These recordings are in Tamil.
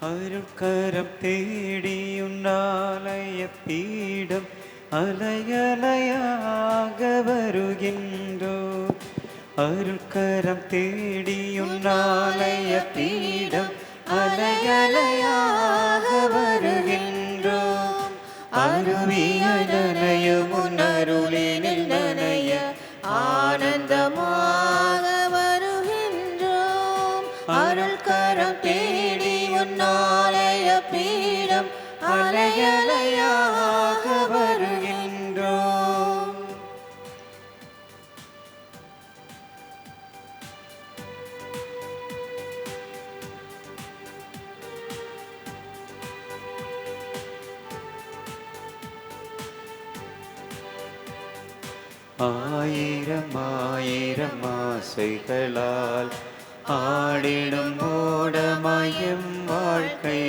அருட்கரம் தேடியுன்னாலய பீடம் அலையலையாக வருகின்றோ. அருட்கரம் தேடியுன்னாலய பீடம் அலையலையாக வருகின்றோம். அருவியாய் நனையும் உன்னருளினில் நனைய ஆனந்தமாக வருகின்றோம். அருள்கரம் தேடி உன்னாலய பீடம் அலையலையாக வருகின்றோம். ஆயிரம் ஆயிரம் ஆசைகளால் ஆடிடும் ஓடமயம் வாழ்க்கை.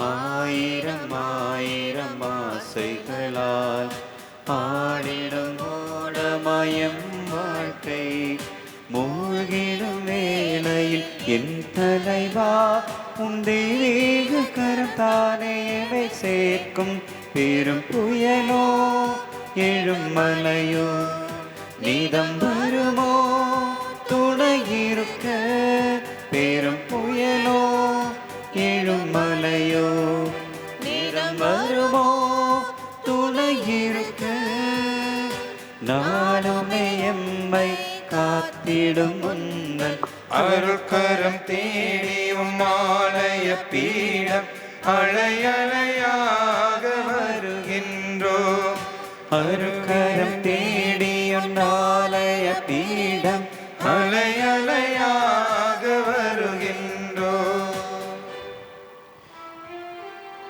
ஆயிரம் ஆயிரம் ஆசைகளால் ஆடிடும் ஓடமயம் வாழ்க்கை. மூழ்கிடும் வேளையில் என் தலைவா உன் தெய்வீக கரம் தானேவை சேர்க்கும். பெரும் புயலோ எழும் மலையோ நீதம் வருமோ துணையிருக்க. பெரும் புயலோ எழும் மலையோ நீதம் வருமோ துணையிருக்க. நானுமே எம்மை காத்திடும் முன்னன் அருள்கரம் தேடி உம்மாலய பீடம் அலையலையாக வருகின்றோம். அருள்கரம் தேடியுன்னாலய பீடம் அலையலையாக வருகின்றோம்.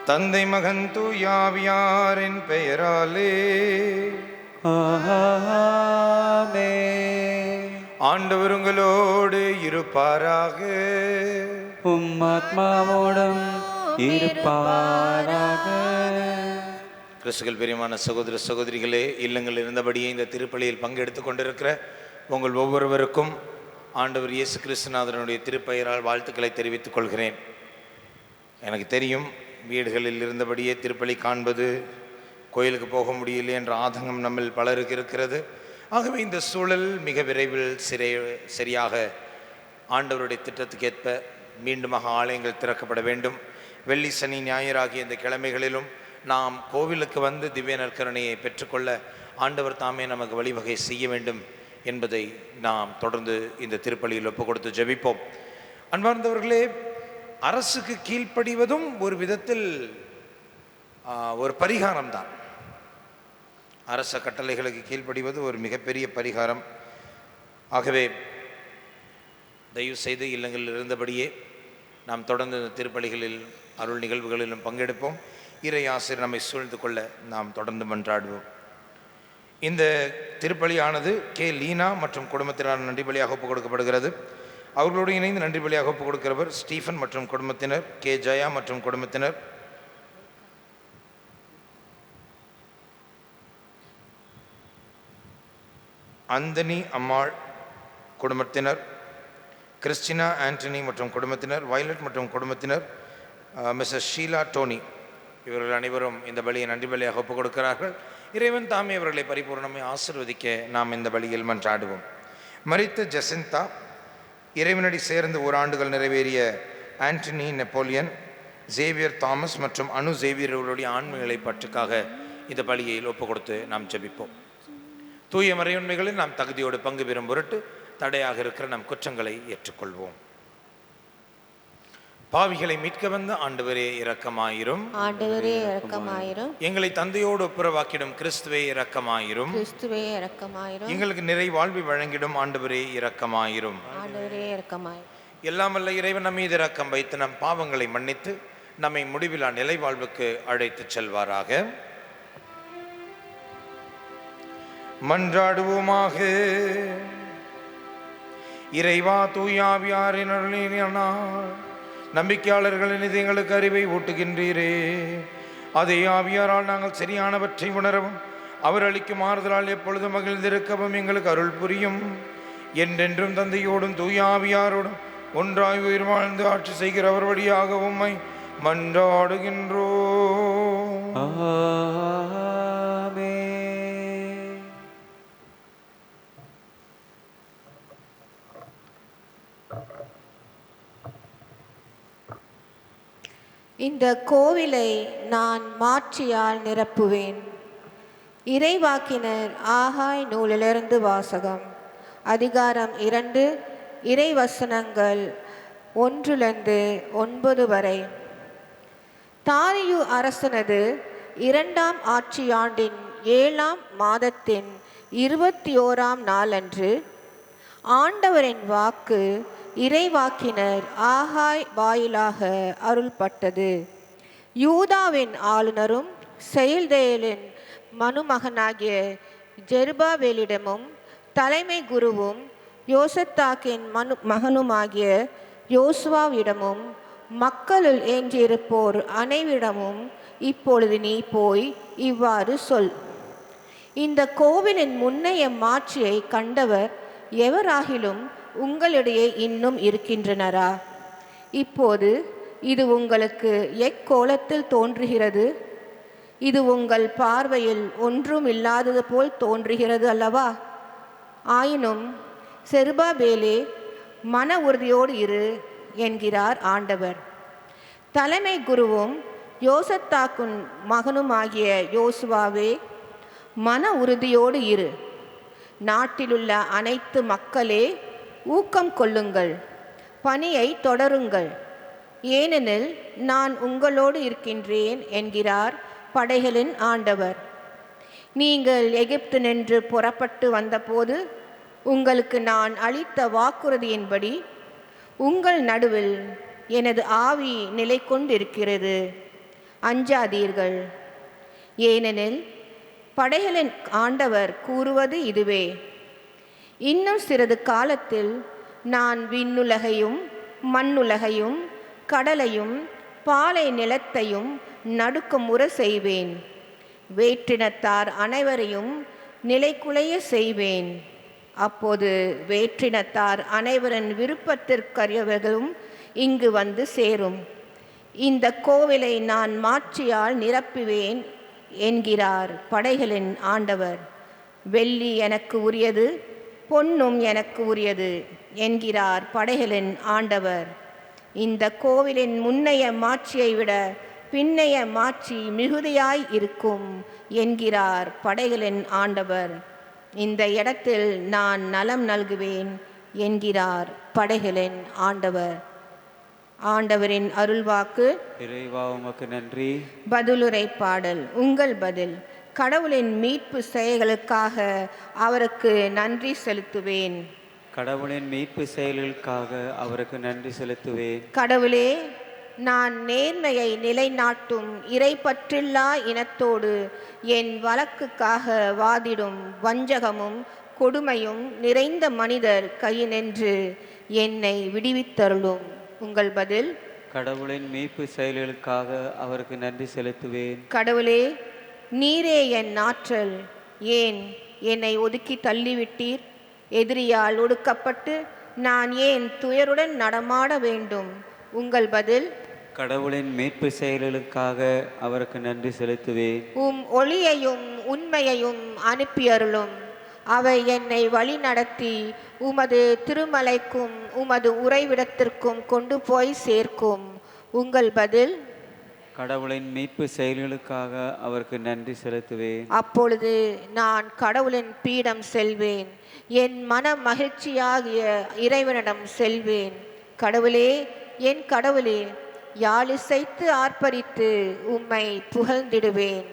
தந்தை மகன் தூயாவியாரின் பெயராலே ஆமென். ஆண்டவர் உங்களோடு இருப்பாராக. உம்மாத்மாவோடும் இருப்பாராக. கிறிஸ்துவில் பிரியமான சகோதர சகோதரிகளே, இல்லங்கள் இருந்தபடியே இந்த திருப்பலியில் பங்கெடுத்து கொண்டிருக்கிற உங்கள் ஒவ்வொருவருக்கும் ஆண்டவர் இயேசு கிறிஸ்துநாதனுடைய திருப்பெயரால் வாழ்த்துக்களை தெரிவித்துக் கொள்கிறேன். எனக்கு தெரியும், வீடுகளில் இருந்தபடியே திருப்பலி காண்பது, கோயிலுக்கு போக முடியல என்ற ஆதங்கம் நம்மில் பலருக்கு இருக்கிறது. ஆகவே இந்த சூழல் மிக விரைவில் சரியாக ஆண்டவருடைய திட்டத்துக்கேற்ப மீண்டுமாக ஆலயங்கள் திறக்கப்பட வேண்டும். வெள்ளி சனி ஞாயிறாகிய இந்த கிழமைகளிலும் நாம் கோவிலுக்கு வந்து திவ்ய நற்கருணையை பெற்றுக்கொள்ள ஆண்டவர் தாமே நமக்கு வழிவகை செய்ய வேண்டும் என்பதை நாம் தொடர்ந்து இந்த திருப்பலியில் ஒப்பு கொடுத்து ஜெபிப்போம். அன்பார்ந்தவர்களே, அரசுக்கு கீழ்ப்படிவதும் ஒரு விதத்தில் ஒரு பரிகாரம்தான். அரச கட்டளைகளுக்கு கீழ்ப்படிவது ஒரு மிகப்பெரிய பரிகாரம். ஆகவே தயவு செய்து இல்லங்களில் இருந்தபடியே நாம் தொடர்ந்து இந்த திருப்பலிகளில் அருள் நிகழ்வுகளிலும் பங்கெடுப்போம். இறை ஆசிரியர் நம்மை சூழ்ந்து கொள்ள நாம் தொடர்ந்து மன்றாடுவோம். இந்த திருப்பலியானது கே லீனா மற்றும் குடும்பத்தினர் நன்றி பலியாக ஒப்புக் கொடுக்கப்படுகிறது. அவர்களோடு இணைந்து நன்றி பலியாக ஒப்புக் கொடுக்கிறவர் ஸ்டீஃபன் மற்றும் குடும்பத்தினர், கே ஜயா மற்றும் குடும்பத்தினர், அந்தனி அம்மாள் குடும்பத்தினர், கிறிஸ்டினா ஆண்டனி மற்றும் குடும்பத்தினர், வயலட் மற்றும் குடும்பத்தினர், மிஸ்ஸஸ் ஷீலா டோனி, இவர்கள் அனைவரும் இந்த பலியை நன்றி பலியாக ஒப்புக் கொடுக்கிறார்கள். இறைவன் தாமே இவர்களை பரிபூர்ணமாக ஆசீர்வதிக்க நாம் இந்த பலியில் மன்றாடுவோம். மரித்த ஜெசிந்தா, இறைவனடி சேர்ந்து ஓராண்டுகள் நிறைவேறிய ஆண்டனி நெப்போலியன், ஜேவியர் தாமஸ் மற்றும் அனு ஜேவியர் அவர்களுடைய ஆண்மைகளை பற்றுக்காக இந்த பலியில் ஒப்புக் கொடுத்து நாம் ஜெபிப்போம். தூய மறையுண்மைகளில் நாம் தகுதியோடு பங்கு பெறும் பொருட்டு தடையாக இருக்கிற நம் குற்றங்களை ஏற்றுக்கொள்வோம். பாவிகளை மீட்க வந்த ஆண்டவரே இரக்கமாயிரும். ஆண்டவரே இரக்கமாயிரும். எங்களை தந்தையோடு ஒப்புரவாக்கிடும் கிறிஸ்துவே இரக்கமாயிரும். கிறிஸ்துவே இரக்கமாயிரும். எங்களுக்கு நிறை வாழ்வை வழங்கிடும் ஆண்டவரே இரக்கமாயிரும். ஆண்டவரே இரக்கமாயிரும். எல்லாம் வல்ல இறைவன் நம் மீது இரக்கம் வைத்து நம் பாவங்களை மன்னித்து நம்மை முடிவிலா நிலை வாழ்வுக்கு அழைத்து செல்வாராக. மன்றாடுவோமாக. இறைவா, தூயாவியாரின் அருளினால் நம்பிக்கையாளர்களின் இதயங்களுக்கு அறிவை ஊட்டுகின்றீரே. அதே ஆவியாரால் நாங்கள் சரியானவற்றை உணரவும் அவர் அளிக்கும் ஆறுதலால் எப்பொழுதும் மகிழ்ந்திருக்கவும் எங்களுக்கு அருள் புரியும். என்றென்றும் தந்தையோடும் தூயாவியாரோடும் ஒன்றாய் உயிர் வாழ்ந்து ஆட்சி செய்கிற அவர் வழியாக உம்மை மன்றாடுகின்றோம். ஆமென். இந்த கோவிலை நான் மாட்சியால் நிரப்புவேன். இறைவாக்கினர் ஆகாய் நூலிலிருந்து வாசகம். அதிகாரம் 2, இறைவசனங்கள் 1-9 வரை. தாரியு அரசனது 2ஆம் ஆட்சியாண்டின் 7ஆம் மாதத்தின் 21ஆம் நாளன்று ஆண்டவரின் வாக்கு இறைவாக்கினர் ஆகாய் வாயிலாக அருள்பட்டது. யூதாவின் ஆளுநரும் செயல்தேலின் மனுமகனாகிய ஜெருபாபேலிடமும் தலைமை குருவும் யோசத்தாக்கின் மகனுமாகிய யோசுவாவிடமும் மக்களுள் எஞ்சியிருப்போர் அனைவரிடமும் இப்பொழுது நீ போய் இவ்வாறு சொல். இந்த கோவிலின் முன்னைய மாட்சியை கண்டவர் எவராகிலும் உங்களிடையே இன்னும் இருக்கின்றனரா? இப்போது இது உங்களுக்கு எக்கோலத்தில் தோன்றுகிறது? இது உங்கள் பார்வையில் ஒன்றும் இல்லாதது போல் தோன்றுகிறது அல்லவா? ஆயினும் செருபாபேலே, மன உறுதியோடு இரு என்கிறார் ஆண்டவர். தலைமை குருவும் யோசத்தாக்குன் மகனுமாகிய யோசுவாவே, மன உறுதியோடு இரு. நாட்டிலுள்ள அனைத்து மக்களே ஊக்கம் கொள்ளுங்கள், பணியை தொடருங்கள், ஏனெனில் நான் உங்களோடு இருக்கின்றேன் என்கிறார் படைகளின் ஆண்டவர். நீங்கள் எகிப்து நின்று புறப்பட்டு வந்தபோது உங்களுக்கு நான் அளித்த வாக்குறுதியின்படி உங்கள் நடுவில் எனது ஆவி நிலை கொண்டிருக்கிறது. அஞ்சாதீர்கள், ஏனெனில் படைகளின் ஆண்டவர் கூறுவது இதுவே: இன்னும் சிறிது காலத்தில் நான் விண்ணுலகையும் மண்ணுலகையும் கடலையும் பாலை நிலத்தையும் நடுக்கமுற செய்வேன். வேற்றினத்தார் அனைவரையும் நிலைகுலைய செய்வேன். அப்போது வேற்றினத்தார் அனைவரின் விருப்பத்திற்கரியவர்களும் இங்கு வந்து சேரும். இந்த கோவிலை நான் மாட்சியால் நிரப்புவேன் என்கிறார் படைகளின் ஆண்டவர். வெள்ளி எனக்கு உரியது, பொன்னும் எனக்கு உரியது என்கிறார் படைகளின் ஆண்டவர். இந்த கோவிலின் முன்னைய மாட்சியை விட பின்னைய மாட்சி மிகுதியாய் இருக்கும் என்கிறார் படைகளின் ஆண்டவர். இந்த இடத்தில் நான் நலம் நல்குவேன் என்கிறார் படைகளின் ஆண்டவர். ஆண்டவரின் அருள்வாக்கு. இறைவா உமக்கு நன்றி. பதிலுரை பாடல். உங்கள் பதில். கடவுளின் மீட்பு செயல்களுக்காக அவருக்கு நன்றி செலுத்துவேன். கடவுளின் மீட்பு செயல்களுக்காக அவருக்கு நன்றி செலுத்துவேன். கடவுளே, நான் நேர்மையை நிலைநாட்டும் இறைப்பற்றில்லா இனத்தோடு என் வழக்குக்காக வாதிடும் வஞ்சகமும் கொடுமையும் நிறைந்த மனிதர் கையினின்று என்னை விடுவித்தருளும். உங்கள் பதில். கடவுளின் மீட்பு செயல்களுக்காக அவருக்கு நன்றி செலுத்துவேன். கடவுளே, நீரே என் ஆற்றல். ஏன் என்னை ஒதுக்கி தள்ளிவிட்டீர்? எதிரியால் ஒடுக்கப்பட்டு நான் ஏன் துயருடன் நடமாட வேண்டும்? உங்கள் பதில். கடவுளின் மீட்பு செயல்களுக்காக அவருக்கு நன்றி செலுத்துவேன். ஒளியையும் உண்மையையும் அனுப்பியருளும். அவை என்னை வழி நடத்தி உமது திருமலைக்கும் உமது உறைவிடத்திற்கும் கொண்டு போய் சேர்க்கும். உங்கள் பதில். கடவுளின் மீட்பு செயல்களுக்காக அவருக்கு நன்றி செலுத்துவேன். அப்பொழுது நான் கடவுளின் பீடம் செல்வேன், என் மன மகிழ்ச்சியாகிய இறைவனிடம் செல்வேன். கடவுளே, என் கடவுளே, யாழிசைத்து ஆர்ப்பரித்து உம்மை புகழ்ந்திடுவேன்.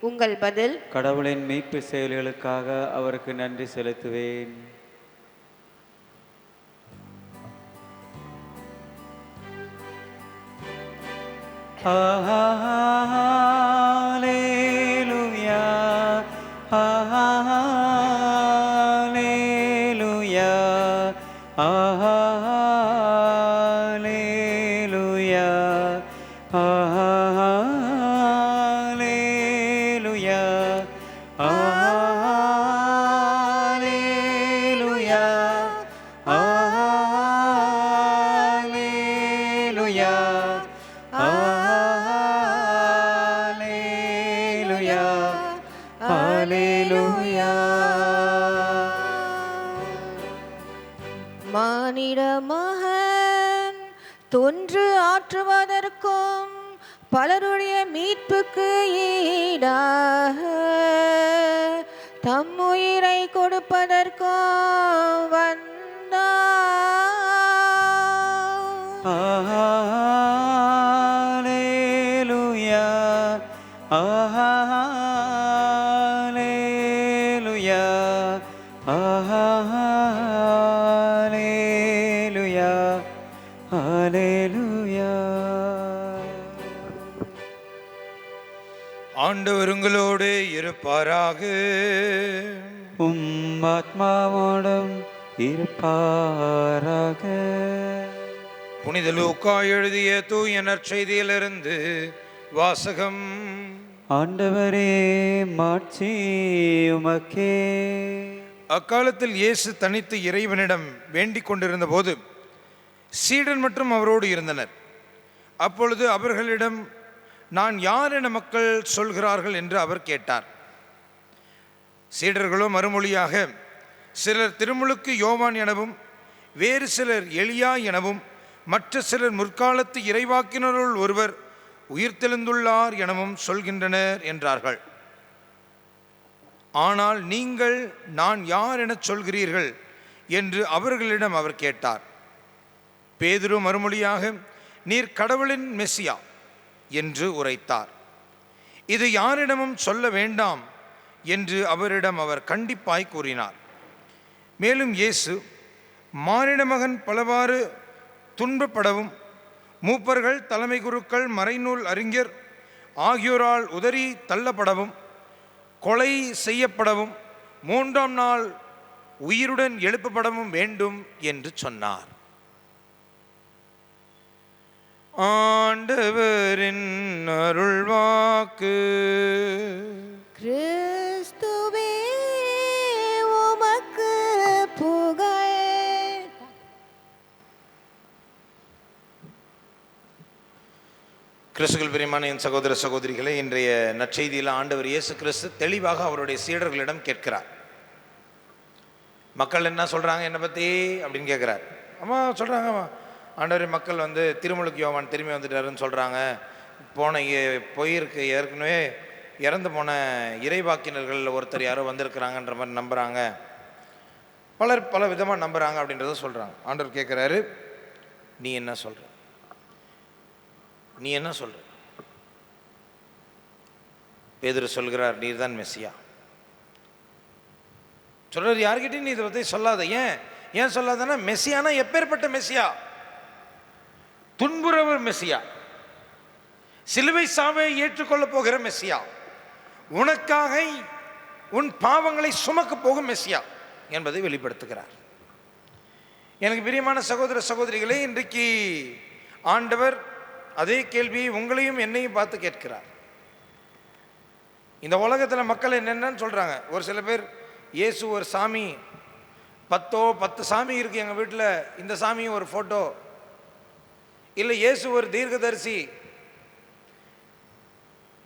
உங்கள் பதில். கடவுளின் மீட்பு செயல்களுக்காக அவருக்கு நன்றி செலுத்துவேன். ஹல்லேலூயா, ஹல்லேலூயா, ஹல்லேலூயா, ஹல்லேலூயா, ஹல்லேலூயா, ஹல்லேலூயா, Alleluia, Alleluia. மானிட மகன் தொன்று ஆற்றுவதற்கும் பலருடைய மீட்புக்கு ஈடாக தம் உயிரை கொடுப்பதற்கும் வந்தார். Alleluia, Alleluia, Alleluia, Alleluia. ஆண்டவர் உங்களோடு இருப்பாராக. ஆத்மாவோடும் இருப்பாராக. புனித லூக்கா எழுதிய தூய நற்செய்தியிலிருந்து வாசகம். ஆண்டவரே மாட்சி உமக்கே. அக்காலத்தில் இயேசு தனித்து இறைவனிடம் வேண்டிக் கொண்டிருந்த போது சீடன் மற்றும் அவரோடு இருந்தனர். அப்பொழுது அவர்களிடம், நான் யார் என மக்கள் சொல்கிறார்கள் என்று அவர் கேட்டார். சீடர்களோ மறுமொழியாக, சிலர் திருமுழுக்கு யோவான் எனவும், வேறு சிலர் எலியா எனவும், மற்ற சிலர் முற்காலத்து இறைவாக்கினருள் ஒருவர் உயிர்த்தெழுந்துள்ளார் எனவும் சொல்கின்றனர் என்றார்கள். ஆனால் நீங்கள் நான் யார் என சொல்கிறீர்கள் என்று அவர்களிடம் அவர் கேட்டார். பேதுரு மறுமொழியாக, நீர் கடவுளின் மெசியா என்று உரைத்தார். இது யாரிடமும் சொல்ல வேண்டாம் என்று அவரிடம் அவர் கண்டிப்பாய் கூறினார். மேலும் இயேசு, மானிட மகன் பலவாறு துன்பப்படவும், மூப்பர்கள், தலைமை குருக்கள், மறைநூல் அறிஞர் ஆகியோரால் உதறி தள்ளப்படவும், கொலை செய்யப்படவும், 3ஆம் நாள் உயிருடன் எழுப்பப்படவும் வேண்டும் என்று சொன்னார். ஆண்டவரின் அருள்வாக்கு. கிறிஸ்துவே உமக்கு புகழ். கிறிஸ்துவில் பிரியமான என் சகோதர சகோதரிகளே, இன்றைய நற்செய்தியில் ஆண்டவர் இயேசு கிறிஸ்து தெளிவாக அவருடைய சீடர்களிடம் கேட்கிறார். மக்கள் என்ன சொல்கிறாங்க என்னை பற்றி அப்படின்னு கேட்குறார். ஆமாம் சொல்கிறாங்க, ஆண்டவர் மக்கள் திருமுழுக்கு யோவான் திரும்பி வந்துட்டாருன்னு சொல்கிறாங்க. போயிருக்கு, ஏற்கனவே இறந்து போன இறைவாக்கினர்கள் ஒருத்தர் யாரோ வந்திருக்கிறாங்கன்ற மாதிரி நம்புகிறாங்க. பலர் பல விதமாக நம்புகிறாங்க அப்படின்றத சொல்கிறாங்க. ஆண்டவர் கேட்குறாரு, நீ என்ன சொல்கிற? நீ என்ன சொல்ற? பேதுரு சொல்கிறார், நீர் தான் மெசியா. சொல்றாரு, யார்கிட்டையும் நீ இதை பற்றி சொல்லாத. ஏன் சொல்லாதன்னா, மெசியானா எப்பேற்பட்ட மெசியா? துன்புறவர் மெசியா, சிலுவை சாவை ஏற்றுக்கொள்ள போகிற மெசியா, உனக்காக உன் பாவங்களை சுமக்க போகும் மெசியா என்பதை வெளிப்படுத்துகிறார். எனக்கு பிரியமான சகோதர சகோதரிகளே, இன்றைக்கு ஆண்டவர் அதே கேள்வியை உங்களையும் என்னையும் பார்த்து கேட்கிறார். இந்த உலகத்தில் மக்கள் என்னென்னு சொல்கிறாங்க. ஒரு சில பேர் இயேசு ஒரு சாமி, 10 சாமி இருக்குது எங்கள் வீட்டில், இந்த சாமியும் ஒரு ஃபோட்டோ, இல்லை இயேசு ஒரு தீர்க்கதரிசி,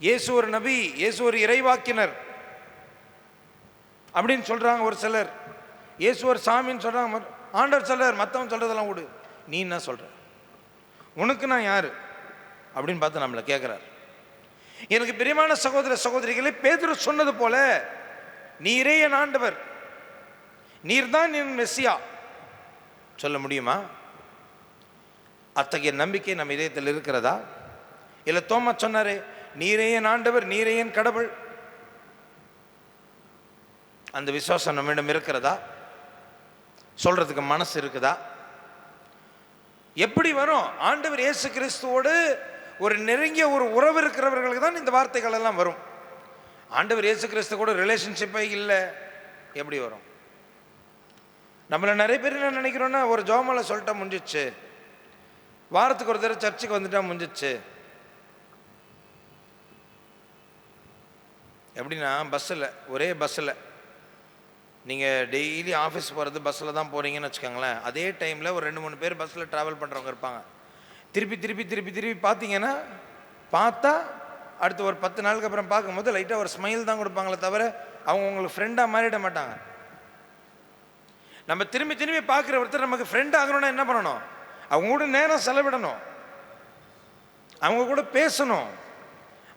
இயேசு ஒரு நபி, இயேசு ஒரு இறைவாக்கினர் அப்படின்னு சொல்கிறாங்க. ஒரு சிலர் இயேசு ஒரு சாமின்னு சொல்கிறாங்க. ஆண்டவர் சொல்றார், மற்றவன் சொல்கிறதெல்லாம் விடு, நீ என்ன சொல்கிற? உனக்கு நான் யார் அப்படின்னு பார்த்து நம்மளை கேட்குறார். எனக்கு பிரியமான சகோதர சகோதரிகளே, பேதுரு சொன்னது போல, நீரே என் ஆண்டவர், நீர்தான் என் மெசியா சொல்ல முடியுமா? அத்தகைய நம்பிக்கை நம்ம இதயத்தில் இருக்கிறதா? இல்லை தோமா சொன்னாரே, நீரே என் ஆண்டவர், நீரே என் கடவுள், அந்த விசுவாசம் நம்மிடம் இருக்கிறதா? சொல்றதுக்கு மனசு இருக்குதா? எப்படி வரும்? ஆண்டவர் இயேசு கிறிஸ்துவோடு ஒரு நெருங்கிய ஒரு உறவு இருக்கிறவர்களுக்கு தான் இந்த வார்த்தைகள் எல்லாம் வரும். ஆண்டவர் இயேசு கிறிஸ்து கூட ரிலேஷன்ஷிப்பே இல்லை, எப்படி வரும்? நம்மள நிறைய பேர் என்ன நினைக்கிறோன்னா, ஒரு ஜோமலை சொல்லிட்டா முடிஞ்சிச்சு, வாரத்துக்கு ஒரு தடவை சர்ச்சுக்கு வந்துட்டா முடிஞ்சிச்சு. எப்படின்னா, பஸ்ஸில், ஒரே பஸ்ஸில் நீங்கள் டெய்லி ஆஃபீஸ் போகிறது பஸ்ஸில் தான் போகிறீங்கன்னு வச்சுக்கோங்களேன். அதே டைமில் ஒரு 2-3 பேர் பஸ்ஸில் ட்ராவல் பண்ணுறவங்க இருப்பாங்க. திருப்பி திருப்பி திருப்பி திருப்பி பார்த்தீங்கன்னா பார்த்தா அடுத்து ஒரு 10 நாளுக்கு அப்புறம் பார்க்கும்போது லைட்டாக ஒரு ஸ்மைல் தான் கொடுப்பாங்களே தவிர அவங்க உங்களுக்கு ஃப்ரெண்டாக மாறிட மாட்டாங்க. நம்ம திரும்பி திரும்பி பார்க்குற ஒருத்தர் நமக்கு ஃப்ரெண்ட் ஆகணும்னா என்ன பண்ணணும்? அவங்க கூட நேரம் செலவிடணும், அவங்க கூட பேசணும்,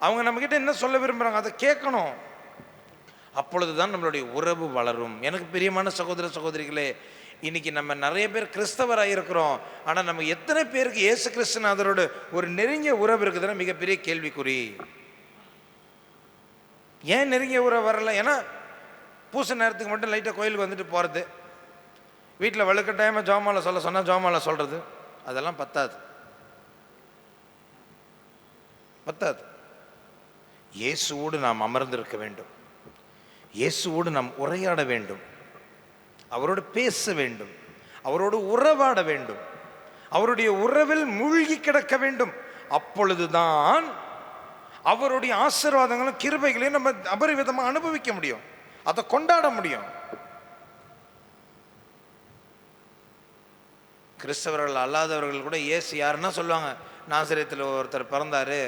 அவங்க நம்மக்கிட்ட என்ன சொல்ல விரும்புகிறாங்க அதை கேட்கணும். அப்பொழுது தான் நம்மளுடைய உறவு வளரும். எனக்கு பிரியமான சகோதர சகோதரிகளே, இன்னைக்கு நம்ம நிறைய பேர் கிறிஸ்தவராக இருக்கிறோம், ஆனால் நம்ம எத்தனை பேருக்கு இயேசு கிறிஸ்துநாதரோட ஒரு நெருங்கிய உறவு இருக்குதுன்னா மிகப்பெரிய கேள்விக்குறி. ஏன் நெருங்கிய உறவு வரல? ஏன்னா பூச நேரத்துக்கு மட்டும் லைட்டாக கோயிலுக்கு வந்துட்டு போகிறது, வீட்டில் வலுக்கட்டாயமாக ஜோமாலை சொல்ல சொன்னால் ஜோமாலை சொல்கிறது, அதெல்லாம் பத்தாது. இயேசுவோடு நாம் அமர்ந்திருக்க வேண்டும், இயேசுவோடு நாம் உரையாட வேண்டும், அவரோடு பேச வேண்டும், அவரோடு உறவாட வேண்டும், அவருடைய உறவில் மூழ்கி கிடக்க வேண்டும். அப்பொழுதுதான் அவருடைய ஆசீர்வாதங்களும் கிருபைகளையும் நம்ம அபரிவிதமாக அனுபவிக்க முடியும், அதை கொண்டாட முடியும். கிறிஸ்தவர்கள் அல்லாதவர்கள் கூட இயேசு யாருன்னா சொல்லுவாங்க, நாசரேத்தில் ஒருத்தர் பிறந்தாரு,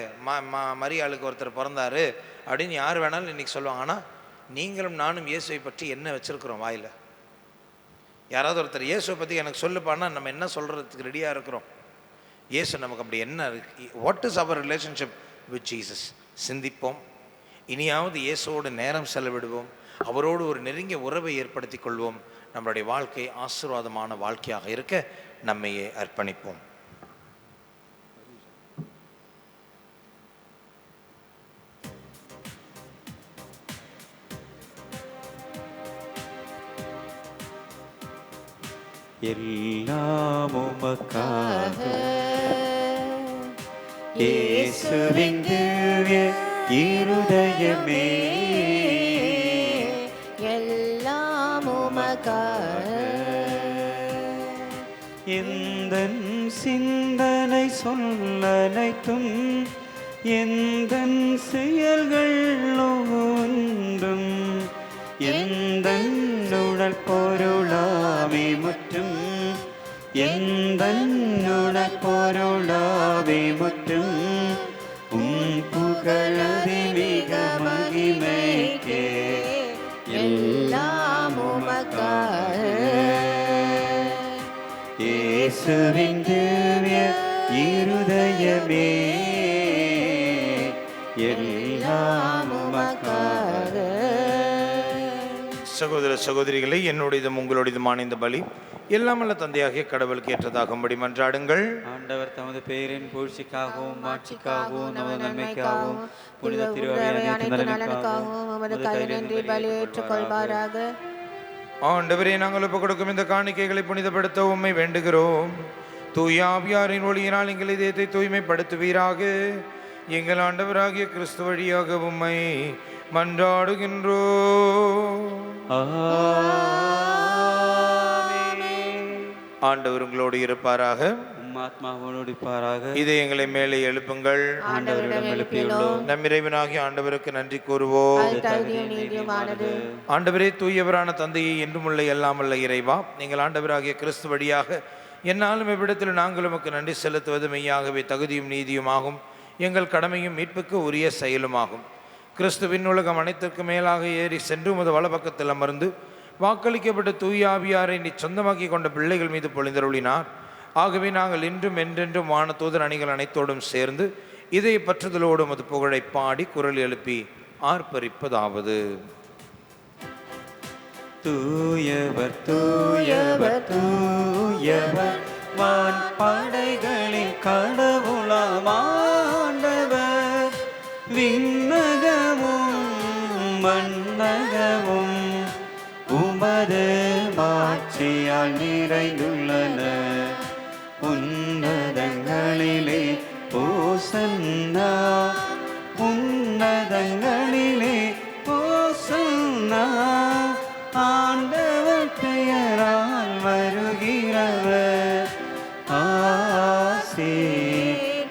மரியாளுக்கு ஒருத்தர் பிறந்தாரு அப்படின்னு யார் வேணாலும் இன்னைக்கு சொல்லுவாங்க. ஆனால் நீங்களும் நானும் இயேசுவை பற்றி என்ன வச்சிருக்கிறோம் வாயில்? யாராவது ஒருத்தர் இயேசுவை பற்றி எனக்கு சொல்லுப்பான்னா நம்ம என்ன சொல்கிறதுக்கு ரெடியாக இருக்கிறோம்? இயேசு நமக்கு அப்படி என்ன இருக்கு? What is our relationship with Jesus? சிந்திப்போம், இனியாவது இயேசுவோடு நேரம் செலவிடுவோம், அவரோடு ஒரு நெருங்கிய உறவை ஏற்படுத்தி கொள்வோம். நம்மளுடைய வாழ்க்கை ஆசீர்வாதமான வாழ்க்கையாக இருக்க நம்மையே அர்ப்பணிப்போம். எல்லாம் உமக்காக இயேசுவின் திவ்ய இருதயமே, எல்லாம் உமக்காக. எந்தன் சிந்தனை சொல்லனைத்தும் எந்தன் செயல்கள் ஒன்றும் எந்தன் உடல் பொருளாவே முற்றும் எந்தன் உடல் பொருளாவே முற்றும் புகழதி மிக மகிமைக்கே எல்லாம் உமக்காக. இயேசுவின் திவ்ய இருதயமே, எல்லாம் உமக்காக. சகோதர சகோதரிகளை, என்னுடையதும் உங்களுடையதுமான இந்த பலி எல்லாமல்ல தந்தையாகிய கடவுளுக்கு ஏற்றதாகும்படி மன்றாடுங்கள். ஆண்டவர் தமது பெயரின் புகழ்ச்சிக்காகவும் மாட்சிக்காகவும் நமது நன்மைக்காகவும் புனித திருவடியை அனைத்து நலனுக்காகவும் உமது கையிலின்றி பலியேற்றுக் கொள்வாராக. ஆண்டவரே, நாங்கள் ஒப்புக் கொடுக்கும் இந்த காணிக்கைகளை புனிதப்படுத்த உம்மை வேண்டுகிறோம். தூய ஆவியாரின் ஒளியினால் எங்கள் இதயத்தை தூய்மைப்படுத்துவீராக. எங்கள் ஆண்டவராகிய கிறிஸ்து வழியாக உம்மை மன்றாடுகின்றோம். ஆண்டவர் உங்களோடு இருப்பாராக, ஆத்மாவோடு இருப்பாராக. இதை எங்களை மேலே எழுப்புங்கள். ஆண்டவரிடம் எழுப்பியுள்ளோம். நம் இறைவனாகிய ஆண்டவருக்கு நன்றி கூறுவோம். ஆண்டவரே, தூயவரான தந்தையை என்றுமுள்ள எல்லாமல்ல இறைவா, நீங்கள் ஆண்டவராகிய கிறிஸ்து வழியாக என்னாலும் இவ்விடத்தில் நாங்கள் உமக்கு நன்றி செலுத்துவது மெய்யாகவே தகுதியும் நீதியுமாகும், எங்கள் கடமையும் மீட்புக்கு உரிய செயலுமாகும். கிறிஸ்துவின் உலகம் அனைத்திற்கு மேலாக ஏறி சென்று உமது வலப்பக்கத்தில் அமர்ந்து வாக்களிக்கப்பட்ட தூய ஆவியாரை நீ சொந்தமாக்கி கொண்ட பிள்ளைகள் மீது பொழிந்தருளினார். ஆகவே நாங்கள் இன்றும் என்றென்றும் வான தூதர் அணிகள் அனைத்தோடும் சேர்ந்து இதை பற்றுதலோடு உமது புகழை பாடி குரல் எழுப்பி ஆர்ப்பரிப்பதாவது: தூயவர் தூயவர் தூயவர் வான் படைகளின் கடவுளமாண்டவர், விண்ணகமும் மண்ணகமும் உமது மாட்சியால் நிறைந்துள்ளன. உன்னதங்களிலே ஓசன்னா, உன்னதங்களிலே ஓசன்னா. ஆண்டவர் பெயரால் வருகிறவர் ஆசி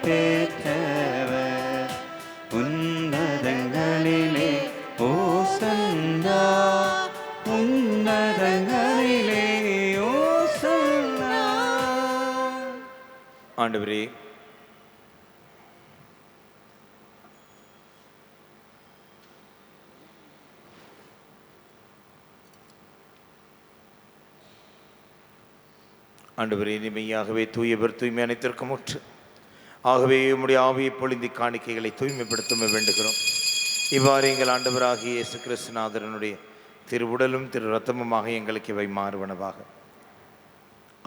பெற்றவர். உன்னதங்களிலே ஓசன்னா, உன்னதங்களிலே ஓசன்னா. ஆண்டவரே, ஆண்டவரே, இனிமையாகவே தூயவர் தூய்மை அனைத்திற்கும் முற்று. ஆகவே உம்முடைய ஆவியை பொழிந்தி காணிக்கைகளை தூய்மைப்படுத்த வேண்டுகிறோம். இவ்வாறு எங்கள் ஆண்டவராகிய இயேசு கிறிஸ்துநாதரனுடைய திருவுடலும் திரு இரத்தமுமாக எங்களுக்கு இவை மாறுவனவாக.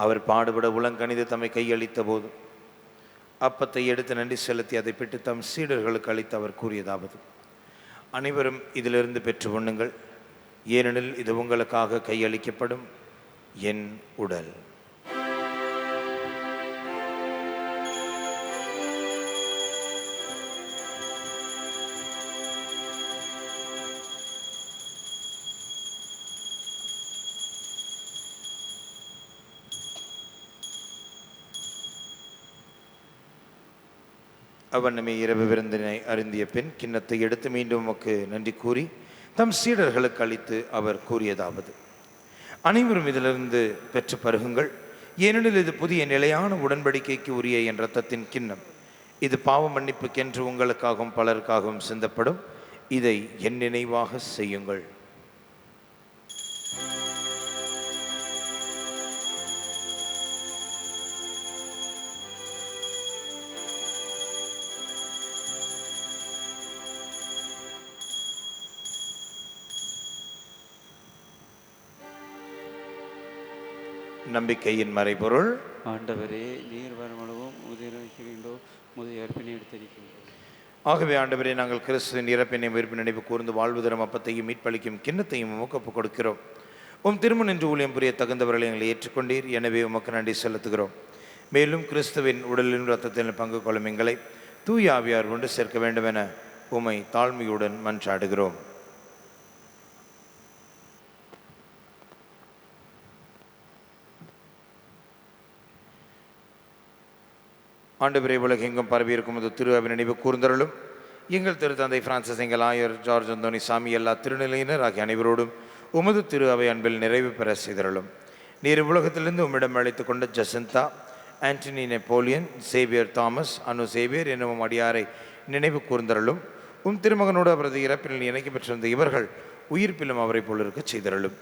அவர் பாடுபட உலங்கணிந்து தம்மை கையளித்த போது அப்பத்தை எடுத்து நன்றி செலுத்தி அதை பெற்று தம் சீடர்களுக்கு அளித்து அவர் கூறியதாவது: அனைவரும் இதிலிருந்து பெற்று உண்ணுங்கள், ஏனெனில் இது உங்களுக்காக கையளிக்கப்படும் என் உடல். அவனமே இரவு விருந்தினை அருந்திய பின் கிண்ணத்தை எடுத்து மீண்டும் உமக்கு நன்றி கூறி தம் சீடர்களுக்கு அளித்து அவர் கூறியதாவது: அனைவரும் இதிலிருந்து பெற்று பருகுங்கள், ஏனெனில் இது புதிய நிலையான உடன்படிக்கைக்கு உரிய என் இரத்தத்தின் கிண்ணம். இது பாவ மன்னிப்புக்கென்று உங்களுக்காகவும் பலருக்காகவும் சிந்தப்படும். இதை என் நினைவாக செய்யுங்கள். நம்பிக்கையின் மறைபொருள். ஆண்டவரே, நீர் வருமளவும் உதிர்கின்றோ முதிய அர்ப்பினை எடுத்திருக்கின்றோம். ஆகவே ஆண்டவரே, நாங்கள் கிறிஸ்துவின் இறப்பினை உயிர்ப்பு நினைவு கூர்ந்து வாழ்வு தரும் அப்பத்தையும் மீட்பளிக்கும் கிண்ணத்தையும் உமக்கு ஒப்புக் கொடுக்கிறோம். உம் திருமண நின்று ஊழியம் புரிய தகுந்தவர்களை எங்களை ஏற்றுக்கொண்டீர். எனவே உமக்கு நன்றி செலுத்துகிறோம். மேலும் கிறிஸ்துவின் உடலின் இரத்தத்தில் பங்கு கொள்ளும் எங்களை தூய ஆவியார் ஒன்று சேர்க்க வேண்டும் என உம்மை தாழ்மையுடன் மன்றாடுகிறோம். ஆண்டவரே, உலகெங்கும் பரவியிருக்கும் அது திரு அவை நினைவு கூர்ந்தருளும். எங்கள் திருத்தந்தை பிரான்சிஸ், எங்கள் ஆயர் ஜார்ஜ் அந்தோனி சாமி, எல்லா திருநிலையினர் ஆகிய அனைவரோடும் உமது திரு அவை அன்பில் நிறைவு பெற செய்தருளும். நீர் உலகத்திலிருந்து உம்மிடம் அழைத்து கொண்ட ஜசந்தா, ஆண்டனி நெப்போலியன், சேவியர் தாமஸ், அனு சேவியர் என்னும் அடியாரை நினைவு கூர்ந்தருளும். உம் திருமகனோடு அவரது இறப்பில் இணைக்க பெற்றிருந்த இவர்கள் உயிர்ப்பிலும் அவரை போல் இருக்க செய்தருளும்.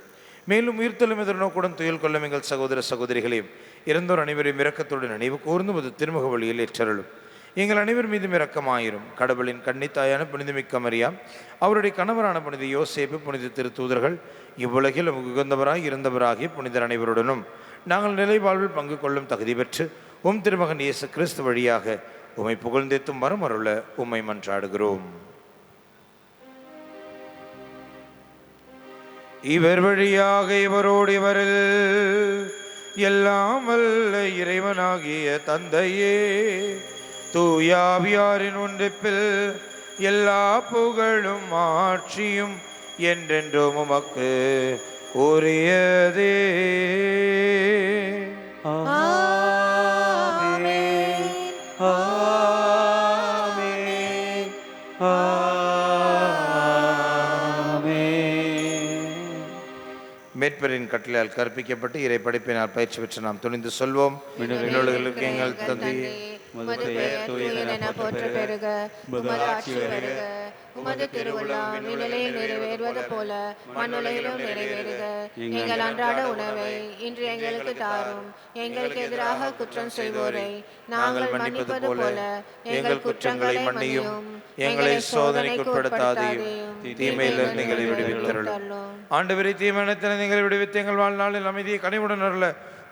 மேலும் உயிர்த்தலும் எதிர்நோக்குடன் துயில் கொள்ளும் எங்கள் சகோதர சகோதரிகளையும் இறந்தோர் அனைவரையும் இரக்கத்துடன் நினைவு கூர்ந்து ஒரு திருமுக வழியில் ஏற்றருளும். எங்கள் அனைவர் மீதும் இரக்கமாயிரும். கடவுளின் கன்னித்தாயான புனிதமிக்க மரியாம், அவருடைய கணவரான புனித யோசேப்பு, புனித திருத்தூதர்கள், இவ்வுலகில் உகந்தவராய் இருந்தவராகிய புனிதர் அனைவருடனும் நாங்கள் நிலை வாழ்வில் பங்கு கொள்ளும் தகுதி பெற்று உம் திருமகன் இயேசு கிறிஸ்து வழியாக உம்மை புகழ்ந்தேத்தும் வரம் அருள உம்மை மன்றாடுகிறோம். இவர் வழியாக இவரோடு இவரில் எல்லாம் வல்ல இறைவனாகிய தந்தையே, தூயாவியாரின் ஒன்றிப்பில் எல்லா புகழும் ஆட்சியும் என்றென்றும் உமக்கு உரியதே. ஆமென். ஆமென். மேற்பரின் கட்டளையால் கற்பிக்கப்பட்டு இறை படைப்பினால் பயிற்சி பெற்று நாம் துணிந்து சொல்வோம்: விண்ணுலகிற்கு எங்கள் தந்தையே, உமது பெயர் தூயதென போற்ற பெறுக. உமது ஆட்சி வருக. உமது திருவுளம் விண்ணுலகில் நிறைவேறுவது போல மண்ணுலகிலும் நிறைவேறுக. எங்கள் அன்றாட உணவை இன்று எங்களுக்கு தாரும். எங்களுக்கு எதிராக குற்றம் செய்வோரை நாங்கள் மன்னிப்பது போல எங்கள் குற்றங்களை மன்னியும். எங்களை சோதனைக்கு உட்படுத்தாதேயும், தீமையிலிருந்து எங்களை விடுவித்தருளும். ஆண்டவரே, தீமையிலிருந்து எங்களை விடுவித்து எங்கள் வாழ்நாளில் அமைதியை கனிவுடன் அருள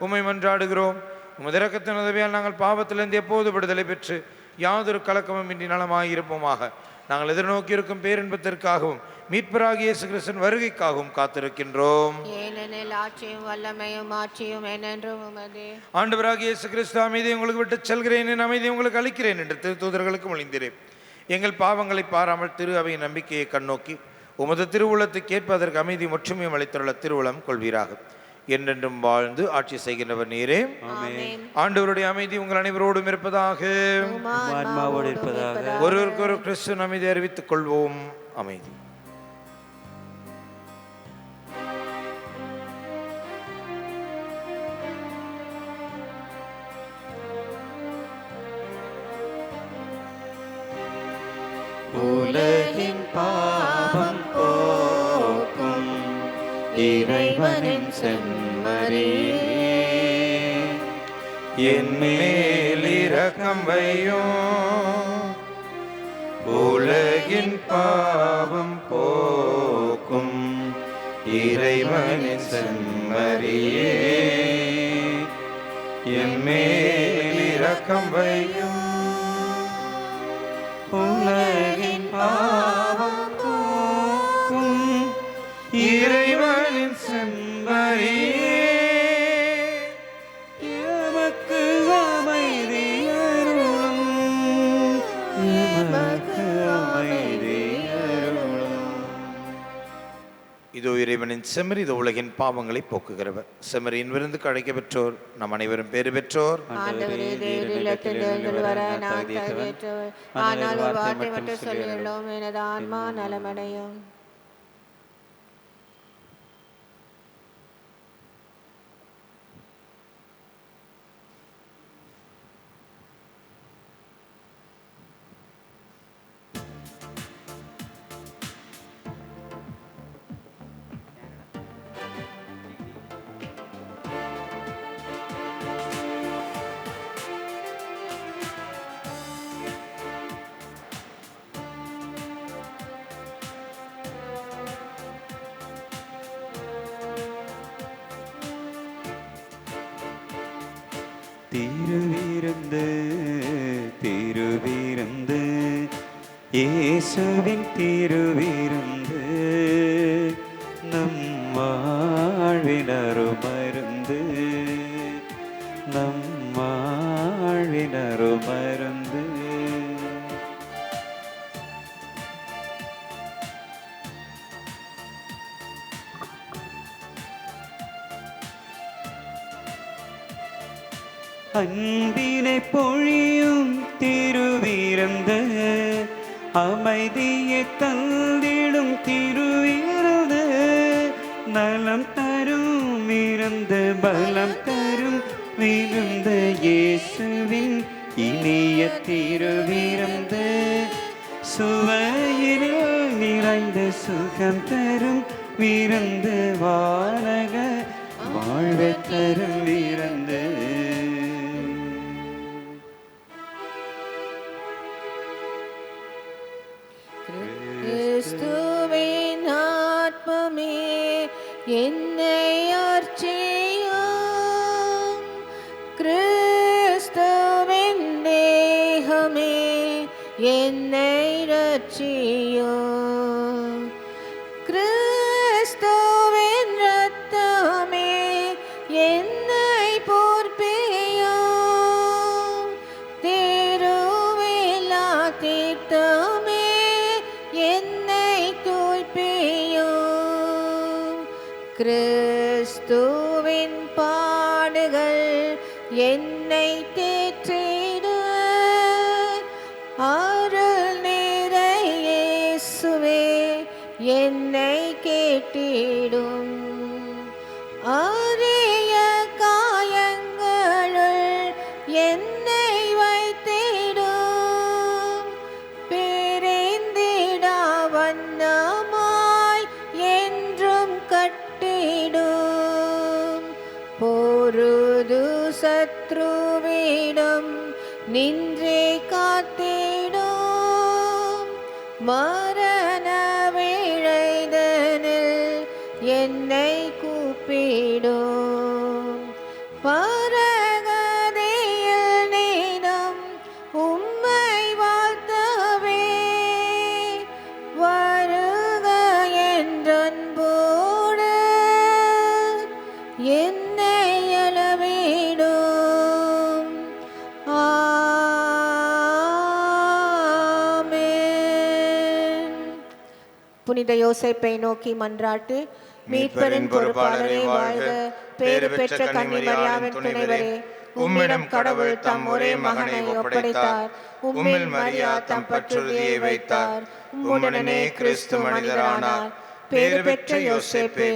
உம்மை மன்றாடுகிறோம். உமது இரக்கத்தின் உதவியால் நாங்கள் பாவத்திலிருந்து எப்போது விடுதலை பெற்று யாதொரு கலக்கமும் இன்றி நலமாயிருப்போமாக. நாங்கள் எதிர்நோக்கியிருக்கும் பேரின்பத்திற்காகவும் மீட்பராகிய இயேசு கிறிஸ்துவின் வருகைக்காகவும் காத்திருக்கின்றோம். ஏனெனில் ஆட்சியும் வல்லமையும் ஆட்சியும் என்றென்றும் உமதே. ஆண்டவராகிய இயேசு கிறிஸ்து, அமைதியை உங்களுக்கு விட்டு செல்கிறேன், என் அமைதியை உங்களுக்கு அளிக்கிறேன் என்று திருத்தூதர்களுக்கு மொழிந்தீரேன். எங்கள் பாவங்களை பாராமல் திரு அவையின் நம்பிக்கையை கண்ணோக்கி உமது திருவுளத்துக்கு ஏற்ப அதற்கு அமைதி ஒற்றுமையும் அளித்துள்ள திருவுளம் கொள்வீராக. என்றென்றும் வாழ்ந்து ஆட்சி செய்கின்றவர் நீரே. ஆண்டவருடைய அமைதி உங்கள் அனைவரோடும் இருப்பதாக. ஒருவருக்கு ஒரு கிறிஸ்து அமைதி அறிவித்துக் கொள்வோம். அமைதி. உலகின் பாவம் போக்கும் இறைவனின் செம்மறியே, என் மேல் இரக்கம் வையும். உலகின் பாவம் போக்கும் இறைவனின் செம்மறியே, என் மேல் இரக்கம் வையும். உலகின் பாவம் போக்கும் இறைவனின் செம்மறியே, எமக்கு அமைதி அருளும், எமக்கு அமைதி அருளும். இதோ இறைவனின் செம்மறி, இது உலகின் பாவங்களை போக்குகிறவர். செம்மறியின் விருந்துக்கு அழைக்க பெற்றோர் நம் அனைவரும் பேறு பெற்றோர். ஆண்டவரே, தேவரீர் இல்லத்தில் எழுந்து வர நான் தகுதியற்றவர். ஆனால் ஒரு வார்த்தை மட்டும் சொல்லியுள்ளோம், எனது ஆன்மா நலமடையும். திருவிருந்து திருவிருந்து இயேசுவின் திருவிருந்து, நம் வாழ்வின் அருமருந்து, நம் வாழ்வின் அருமருந்து. அன்பினை பொழியும் திருவிருந்து, அமைதியை தந்திடும் திருவிருந்து, நலம் தரும் விருந்து, பலம் தரும் விருந்து, இயேசுவின் இனிய திருவிருந்து, சுவையில் நிறைந்த சுகம் தரும் விருந்து, வானக வாழ்வை தரும் விருந்து. கிறிஸ்துவின் ஆத்மமே என்னை அர்ச்சியும், கிறிஸ்துவின் தேகமே என்னை ரட்சியும், கிறிஸ்துவின் இரத்தமே என்னை பொறுப்பேயும், திருவிழா தீர்த்தமே என்னை தூய்ப்பேயும், கிறிஸ்துவின் பாடுகள் என்னை தேற்றிட, அருள் நிறை இயேசுவே என்னை கேட்டிடும், அரிய காயங்களுள் என்னை வைத்திடும், பிரிந்திடா வண்ணமாய் என்றும் கட்டிடும், பொருது சத்ருவிடம் நின்றே காத்திடும், மரண வேளைதனில் என்னை கூப்பிடும், பரகதியில் நீதம் உம்மை வாழ்த்தவே, வருக என்றன்போடு என்னை அளவிடும். ஆமென். புனித யோசேப்பை நோக்கி மன்றாட்டு. மீட்பரின் பொறுப்பாளரே வாழ்க, பேறு பெற்ற கன்னி மரியாவின் துணைவரே, உம்மிடம் கடவுள் தம் ஒரே மகனை ஒப்படைத்தார், உம்மில் மரியா தம் பற்றுறுதியை வைத்தார், உம்முடனே கிறிஸ்து மனிதரானார். பேறு பெற்ற யோசேப்பே,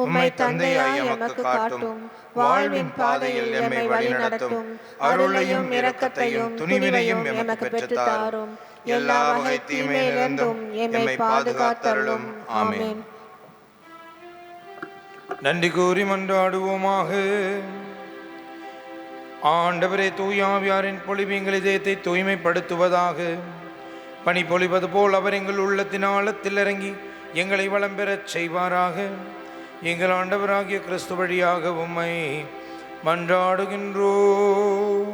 உம்மை தந்தையாய் எமக்கு காட்டும், வாழ்வின் பாதையில் எம்மை வழி நடத்தும், அருளையும் இரக்கத்தையும் துணிவினையும் எமக்கு பெற்றுத் தாரும், எல்லா வகை தீமையிலிருந்தும் எம்மை பாதுகாத்தருளும். ஆமென். நன்றி கூறி மன்றாடுவோமாக. ஆண்டவரே, தூயாவியாரின் பொழிவு எங்கள் இதயத்தை தூய்மைப்படுத்துவதாக. பனி பொழிவது போல் அவர் எங்கள் உள்ளத்தின் ஆழத்தில் இறங்கி எங்களை வளம் பெறச் செய்வாராக. எங்கள் ஆண்டவராகிய கிறிஸ்து வழியாக உம்மை மன்றாடுகின்றோம்.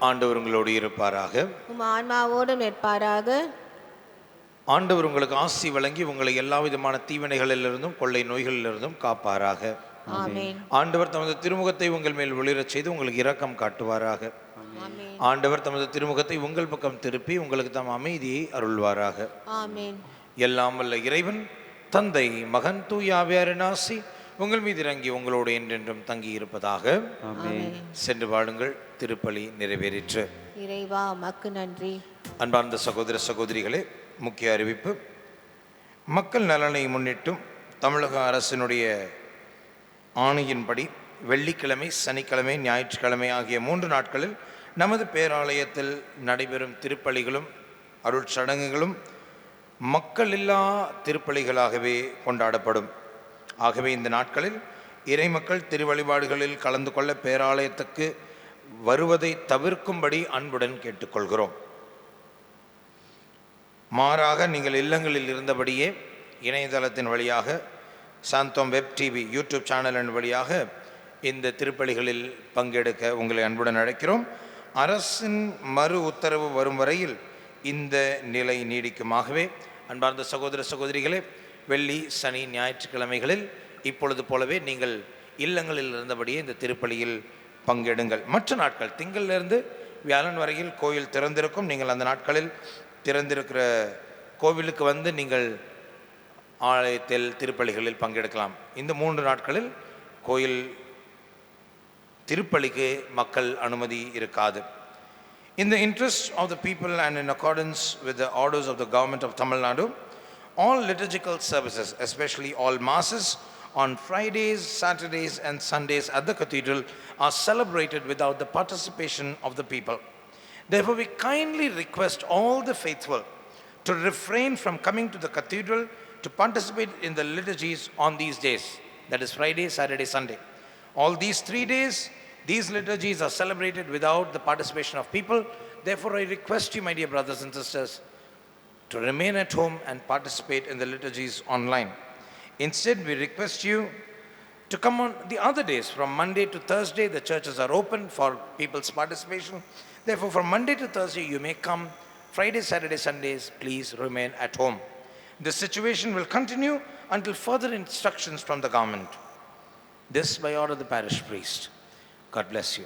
ஆண்டவர் உங்களோடு இருப்பாராக. உம் ஆன்மாவோடும் நிற்பாராக. ஆண்டவர் உங்களுக்கு ஆசி வழங்கி உங்களை எல்லா விதமான தீவினைகளிலிருந்தும் கொள்ளை நோய்களிலிருந்தும் காப்பாராக. ஆமென். ஆண்டவர் தமது திருமுகத்தை உங்கள் மேல் ஒளிரச் செய்து உங்களுக்கு இரக்கம் காட்டுவாராக. ஆமென். ஆண்டவர் தமது திருமுகத்தை உங்கள் பக்கம் திருப்பி உங்களுக்கு தம் அமைதியை அருள்வாராக. ஆமென். எல்லாம் வல்ல இறைவன் தந்தை, மகன், தூயாவியாரின் ஆசி உங்கள் மீது இறங்கி உங்களோடு என்றென்றும் தங்கி இருப்பதாக. சென்று வாழுங்கள். திருப்பலி நிறைவேறிற்று. இறைவா உமக்கு நன்றி. அன்பார்ந்த சகோதர சகோதரிகளே, முக்கிய அறிவிப்பு. மக்கள் நலனை முன்னிட்டும் தமிழக அரசினுடைய ஆணையின்படி வெள்ளிக்கிழமை, சனிக்கிழமை, ஞாயிற்றுக்கிழமை ஆகிய 3 நாட்களில் நமது பேராலயத்தில் நடைபெறும் திருப்பலிகளும் அருட்சடங்குகளும் மக்கள் இல்லா திருப்பலிகளாகவே கொண்டாடப்படும். ஆகவே இந்த நாட்களில் இறைமக்கள் திருவழிபாடுகளில் கலந்து கொள்ள பேராலயத்துக்கு வருவதை தவிர்க்கும்படி அன்புடன் கேட்டுக்கொள்கிறோம். மாறாக நீங்கள் இல்லங்களில் இருந்தபடியே இணையதளத்தின் வழியாக, சாந்தோம் வெப் டிவி யூடியூப் சேனலின் வழியாக இந்த திருப்பலிகளில் பங்கெடுக்க உங்களை அன்புடன் அழைக்கிறோம். அரசின் மறு உத்தரவு வரும் வரையில் இந்த நிலை நீடிக்குமாகவே அன்பார்ந்த சகோதர சகோதரிகளே, வெள்ளி, சனி, ஞாயிற்றுக்கிழமைகளில் இப்பொழுது போலவே நீங்கள் இல்லங்களில் இருந்தபடியே இந்த திருப்பலியில் பங்கெடுங்கள். மற்ற நாட்கள் திங்களிலிருந்து வியாழன் வரையில் கோயில் திறந்திருக்கும். நீங்கள் அந்த நாட்களில் திறந்திருக்கிற கோவிலுக்கு வந்து நீங்கள் ஆலயத்தில் திருப்பலிகளில் பங்கெடுக்கலாம். இந்த 3 நாட்களில் கோயில் திருப்பலிக்கு மக்கள் அனுமதி இருக்காது. In the interest of the people and in accordance with the orders of the government of Tamil Nadu, all liturgical services, especially all masses on Fridays, Saturdays and Sundays at the cathedral are celebrated without the participation of the people. Therefore, we kindly request all the faithful to refrain from coming to the cathedral to participate in the liturgies on these days, that is Friday, Saturday, Sunday. All these 3 days, these liturgies are celebrated without the participation of people. Therefore, I request you, my dear brothers and sisters, to remain at home and participate in the liturgies online. Instead, we request you to come on the other days. From Monday to Thursday, the churches are open for people's participation. Therefore, from Monday to Thursday, you may come. Friday, Saturday, Sundays, please remain at home. This situation will continue until further instructions from the government. This by order of the parish priest. God bless you.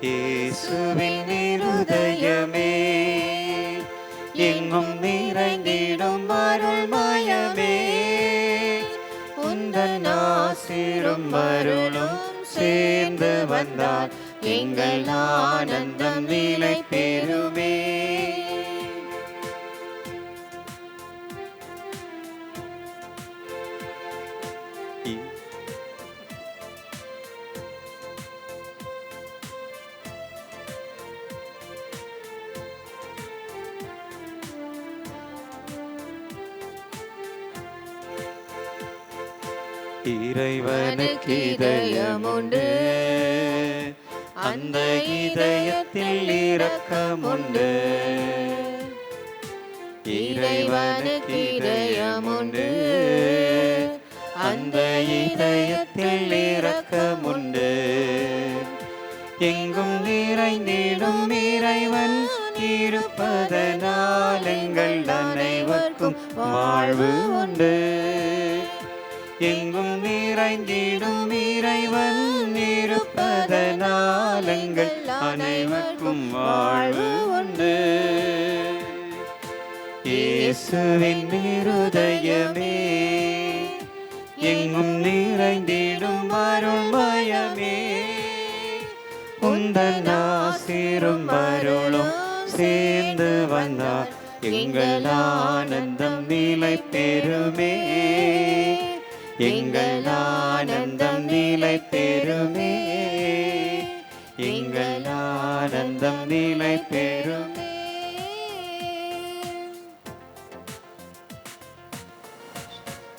இயேசுவின் இருதயமே, எங்கும் நிறைந்திடும் அருள்மயமே, உந்தன் ஆசீரும் அருளும் சேர்ந்து வந்தால் எங்கள் ஆனந்தம் நிலை பெறுமே. இறைவனுக்கு இதயம் உண்டு, அந்த இதயத்தில் இரக்கம் உண்டு. இறைவனுக்கு இதயம் உண்டு, அந்த இதயத்தில் இரக்கம் உண்டு. எங்கும் நிறைந்திடும் இறைவன் இருப்பதனால் எங்கள் அனைவருக்கும் வாழ்வு உண்டு. எங்கும் நிறைந்திடும் இறைவன் இருப்பதனால் எங்கள் அனைவருக்கும் வாழ்வு உண்டு. இயேசுவின் இருதயமே, எங்கும் நிறைந்திடும் அருள்மயமே, உந்தன் ஆசீரும் அருளும் சேர்ந்து வந்தார் எங்கள் ஆனந்தம் நிலை பெறுமே, எங்கள் ஆனந்தம் நிலை பெறுமே, எங்கள் ஆனந்தம் நிலை பெறுமே.